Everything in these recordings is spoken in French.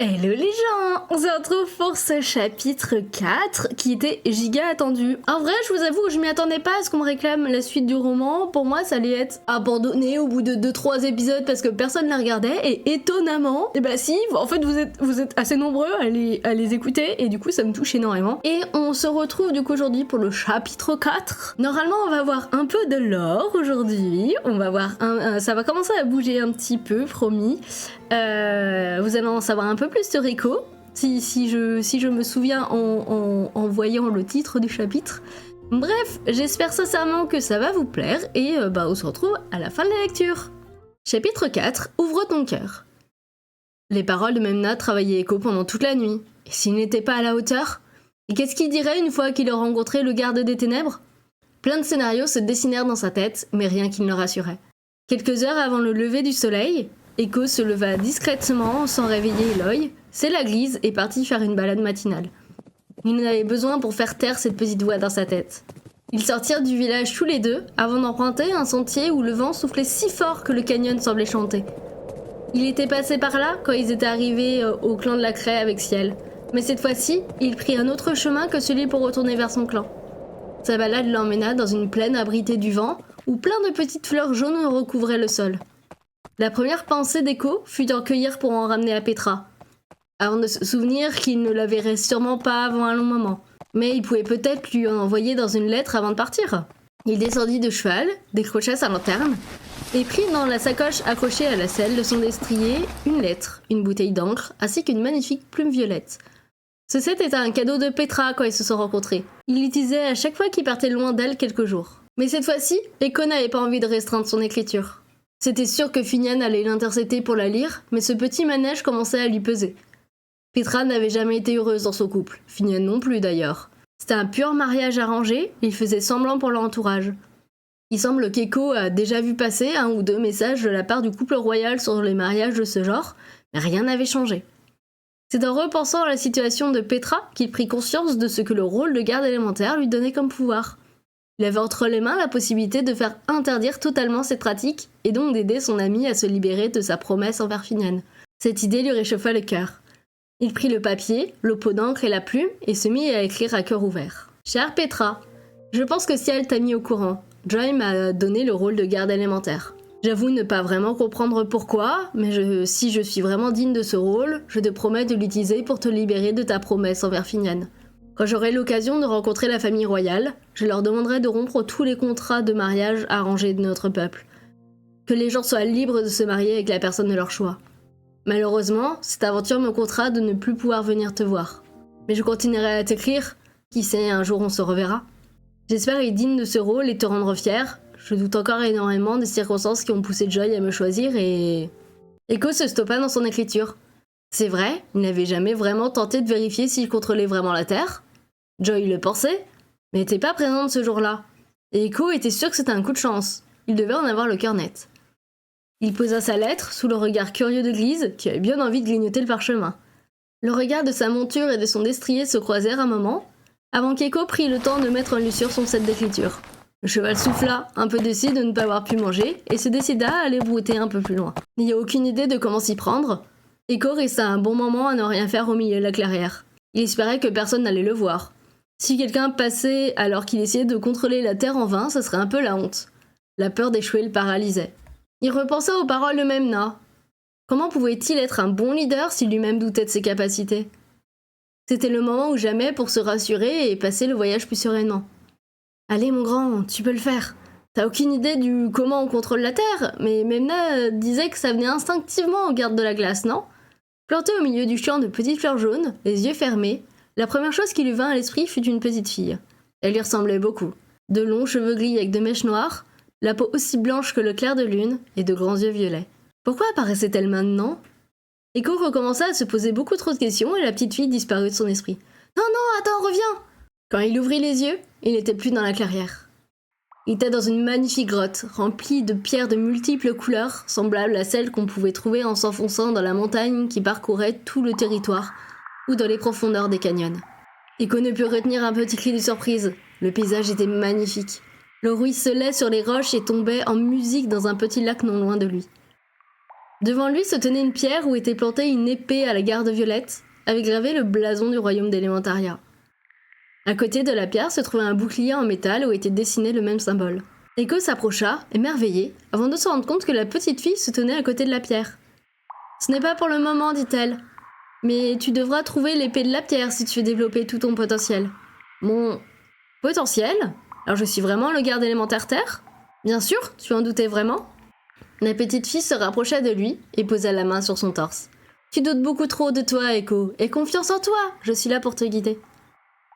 Hello les gens, on se retrouve pour ce chapitre 4 qui était giga attendu. En vrai, je vous avoue, je m'y attendais pas à ce qu'on me réclame la suite du roman. Pour moi, ça allait être abandonné au bout de 2-3 épisodes parce que personne ne la regardait. Et étonnamment, et bah si, en fait vous êtes assez nombreux à les écouter et du coup ça me touche énormément. Et on se retrouve du coup aujourd'hui pour le chapitre 4. Normalement, on va voir un peu de lore aujourd'hui. On va voir ça va commencer à bouger un petit peu, promis. Vous allez en savoir un peu plus sur Echo, si je me souviens en voyant le titre du chapitre. Bref, j'espère sincèrement que ça va vous plaire et on se retrouve à la fin de la lecture. Chapitre 4, ouvre ton cœur. Les paroles de Memna travaillaient Echo pendant toute la nuit. Et s'il n'était pas à la hauteur? Et qu'est-ce qu'il dirait une fois qu'il aurait rencontré le garde des ténèbres? Plein de scénarios se dessinèrent dans sa tête, mais rien qui ne le rassurait. Quelques heures avant le lever du soleil, Echo se leva discrètement sans réveiller Eloy, scella Glise et partit faire une balade matinale. Il en avait besoin pour faire taire cette petite voix dans sa tête. Ils sortirent du village tous les deux avant d'emprunter un sentier où le vent soufflait si fort que le canyon semblait chanter. Il était passé par là quand ils étaient arrivés au clan de la Craie avec Ciel, mais cette fois-ci, il prit un autre chemin que celui pour retourner vers son clan. Sa balade l'emmena dans une plaine abritée du vent où plein de petites fleurs jaunes recouvraient le sol. La première pensée d'Echo fut d'en cueillir pour en ramener à Petra, avant de se souvenir qu'il ne la verrait sûrement pas avant un long moment. Mais il pouvait peut-être lui en envoyer dans une lettre avant de partir. Il descendit de cheval, décrocha sa lanterne, et prit dans la sacoche accrochée à la selle de son destrier une lettre, une bouteille d'encre, ainsi qu'une magnifique plume violette. Ce set était un cadeau de Petra quand ils se sont rencontrés. Il l'utilisait à chaque fois qu'il partait loin d'elle quelques jours. Mais cette fois-ci, Echo n'avait pas envie de restreindre son écriture. C'était sûr que Finian allait l'intercepter pour la lire, mais ce petit manège commençait à lui peser. Petra n'avait jamais été heureuse dans son couple, Finian non plus d'ailleurs. C'était un pur mariage arrangé, il faisait semblant pour leur entourage. Il semble qu'Echo a déjà vu passer un ou deux messages de la part du couple royal sur les mariages de ce genre, mais rien n'avait changé. C'est en repensant à la situation de Petra qu'il prit conscience de ce que le rôle de garde élémentaire lui donnait comme pouvoir. Il avait entre les mains la possibilité de faire interdire totalement cette pratique et donc d'aider son ami à se libérer de sa promesse envers Finian. Cette idée lui réchauffa le cœur. Il prit le papier, le pot d'encre et la plume et se mit à écrire à cœur ouvert. « Chère Petra, je pense que Ciel t'a mis au courant. Joy m'a donné le rôle de garde élémentaire. J'avoue ne pas vraiment comprendre pourquoi, mais si je suis vraiment digne de ce rôle, je te promets de l'utiliser pour te libérer de ta promesse envers Finian. Quand j'aurai l'occasion de rencontrer la famille royale, je leur demanderai de rompre tous les contrats de mariage arrangés de notre peuple. Que les gens soient libres de se marier avec la personne de leur choix. Malheureusement, cette aventure me contraint de ne plus pouvoir venir te voir. Mais je continuerai à t'écrire, qui sait, un jour on se reverra. J'espère être digne de ce rôle et te rendre fier. Je doute encore énormément des circonstances qui ont poussé Joy à me choisir et... Echo se stoppa dans son écriture. C'est vrai, il n'avait jamais vraiment tenté de vérifier s'il contrôlait vraiment la Terre. Joy le pensait, mais n'était pas présente ce jour-là. Et Echo était sûr que c'était un coup de chance. Il devait en avoir le cœur net. Il posa sa lettre sous le regard curieux de Glise, qui avait bien envie de grignoter le parchemin. Le regard de sa monture et de son destrier se croisèrent un moment, avant qu'Echo prît le temps de mettre en luciure son set d'écriture. Le cheval souffla, un peu déçu de ne pas avoir pu manger, et se décida à aller brouter un peu plus loin. N'ayant aucune idée de comment s'y prendre, Echo resta un bon moment à ne rien faire au milieu de la clairière. Il espérait que personne n'allait le voir. Si quelqu'un passait alors qu'il essayait de contrôler la terre en vain, ce serait un peu la honte. La peur d'échouer le paralysait. Il repensa aux paroles de Memna. Comment pouvait-il être un bon leader s'il lui-même doutait de ses capacités? C'était le moment ou jamais pour se rassurer et passer le voyage plus sereinement. Allez mon grand, tu peux le faire. T'as aucune idée du comment on contrôle la terre, mais Memna disait que ça venait instinctivement aux gardes de la glace, non? Plantée au milieu du champ de petites fleurs jaunes, les yeux fermés, la première chose qui lui vint à l'esprit fut une petite fille. Elle lui ressemblait beaucoup. De longs cheveux gris avec de mèches noires, la peau aussi blanche que le clair de lune et de grands yeux violets. Pourquoi apparaissait-elle maintenant? Echo recommença à se poser beaucoup trop de questions et la petite fille disparut de son esprit. Non, non, attends, reviens! Quand il ouvrit les yeux, il n'était plus dans la clairière. Il était dans une magnifique grotte, remplie de pierres de multiples couleurs, semblables à celles qu'on pouvait trouver en s'enfonçant dans la montagne qui parcourait tout le territoire, ou dans les profondeurs des canyons. Echo ne put retenir un petit cri de surprise. Le paysage était magnifique. Le ruisselait sur les roches et tombait en musique dans un petit lac non loin de lui. Devant lui se tenait une pierre où était plantée une épée à la garde violette, avec gravé le blason du royaume d'Élémentaria. À côté de la pierre se trouvait un bouclier en métal où était dessiné le même symbole. Echo s'approcha, émerveillée, avant de se rendre compte que la petite fille se tenait à côté de la pierre. « Ce n'est pas pour le moment, dit-elle. Mais tu devras trouver l'épée de la pierre si tu veux développer tout ton potentiel. » Mon potentiel ? Alors je suis vraiment le garde élémentaire Terre ? Bien sûr, tu en doutais vraiment ? La petite fille se rapprocha de lui et posa la main sur son torse. « Tu doutes beaucoup trop de toi, Echo. Aie confiance en toi, je suis là pour te guider. »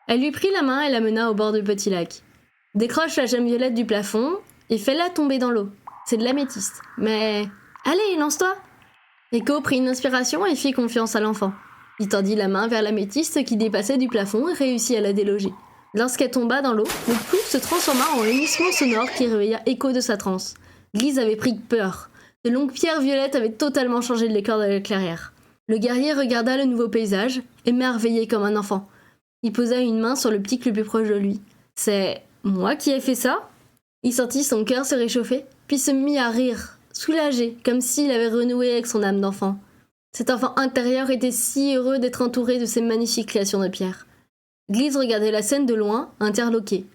Elle lui prit la main et la mena au bord du petit lac. « Décroche la gemme violette du plafond et fais-la tomber dans l'eau. C'est de l'améthyste. Mais... allez, lance-toi !» Echo prit une inspiration et fit confiance à l'enfant. Il tendit la main vers l'améthyste qui dépassait du plafond et réussit à la déloger. Lorsqu'elle tomba dans l'eau, le plouf se transforma en hennissement sonore qui réveilla Echo de sa transe. Glise avait pris peur. De longues pierres violettes avaient totalement changé de décor de la clairière. Le guerrier regarda le nouveau paysage, émerveillé comme un enfant. Il posa une main sur le petit le plus proche de lui. « C'est moi qui ai fait ça ?» Il sentit son cœur se réchauffer, puis se mit à rire, soulagé, comme s'il avait renoué avec son âme d'enfant. Cet enfant intérieur était si heureux d'être entouré de ces magnifiques créations de pierre. Glise regardait la scène de loin, interloqué.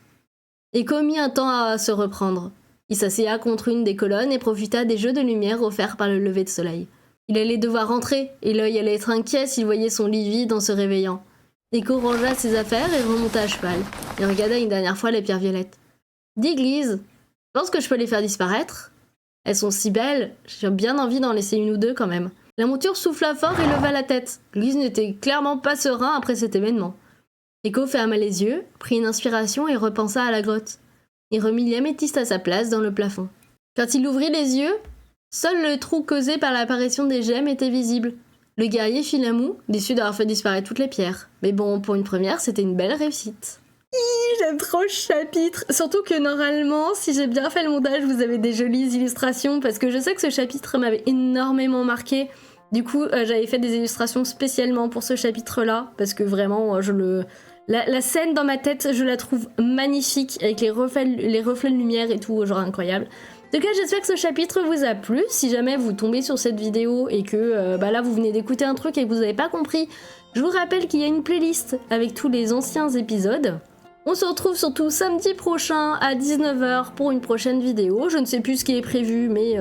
Echo mit un temps à se reprendre. Il s'asséa contre une des colonnes et profita des jeux de lumière offerts par le lever de soleil. Il allait devoir rentrer, et l'œil allait être inquiet s'il voyait son lit vide en se réveillant. Echo rangea ses affaires et remonta à cheval. Il regarda une dernière fois les pierres violettes. « Dis, Glise, je pense que je peux les faire disparaître ? Elles sont si belles, j'ai bien envie d'en laisser une ou deux quand même. » La monture souffla fort et leva la tête. Glise n'était clairement pas serein après cet événement. Echo ferma les yeux, prit une inspiration et repensa à la grotte. Il remit l'améthyste à sa place dans le plafond. Quand il ouvrit les yeux, seul le trou causé par l'apparition des gemmes était visible. Le guerrier fit la moue, déçu d'avoir fait disparaître toutes les pierres. Mais bon, pour une première, c'était une belle réussite. J'aime trop ce chapitre. Surtout que normalement, si j'ai bien fait le montage, vous avez des jolies illustrations, parce que je sais que ce chapitre m'avait énormément marqué. Du coup, j'avais fait des illustrations spécialement pour ce chapitre-là, parce que vraiment, la scène dans ma tête, je la trouve magnifique, avec les reflets de lumière et tout, genre incroyable. En tout cas, j'espère que ce chapitre vous a plu. Si jamais vous tombez sur cette vidéo et que là, vous venez d'écouter un truc et que vous n'avez pas compris, je vous rappelle qu'il y a une playlist avec tous les anciens épisodes. On se retrouve surtout samedi prochain à 19h pour une prochaine vidéo. Je ne sais plus ce qui est prévu, mais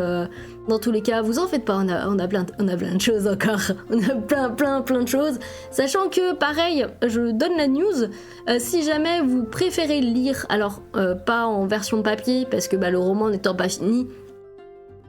dans tous les cas, vous en faites pas, on a plein de choses encore. On a plein de choses. Sachant que, pareil, je donne la news, si jamais vous préférez lire, alors pas en version papier, parce que le roman n'étant pas fini,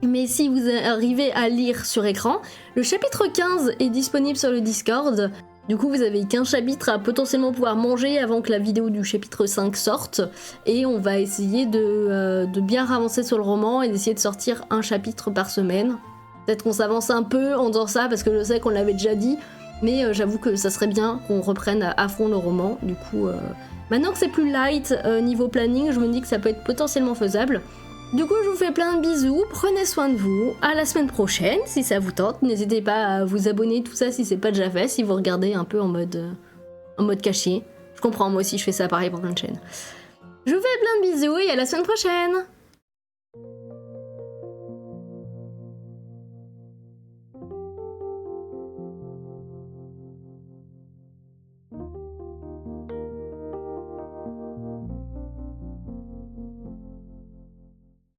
mais si vous arrivez à lire sur écran, le chapitre 15 est disponible sur le Discord. Du coup, vous avez 15 chapitres à potentiellement pouvoir manger avant que la vidéo du chapitre 5 sorte. Et on va essayer de bien avancer sur le roman et d'essayer de sortir un chapitre par semaine. Peut-être qu'on s'avance un peu en disant ça parce que je sais qu'on l'avait déjà dit. Mais j'avoue que ça serait bien qu'on reprenne à fond le roman. Du coup, maintenant que c'est plus light niveau planning, je me dis que ça peut être potentiellement faisable. Du coup, je vous fais plein de bisous, prenez soin de vous, à la semaine prochaine si ça vous tente, n'hésitez pas à vous abonner, tout ça si c'est pas déjà fait, si vous regardez un peu en mode caché. Je comprends, moi aussi je fais ça pareil pour plein de chaînes. Je vous fais plein de bisous et à la semaine prochaine!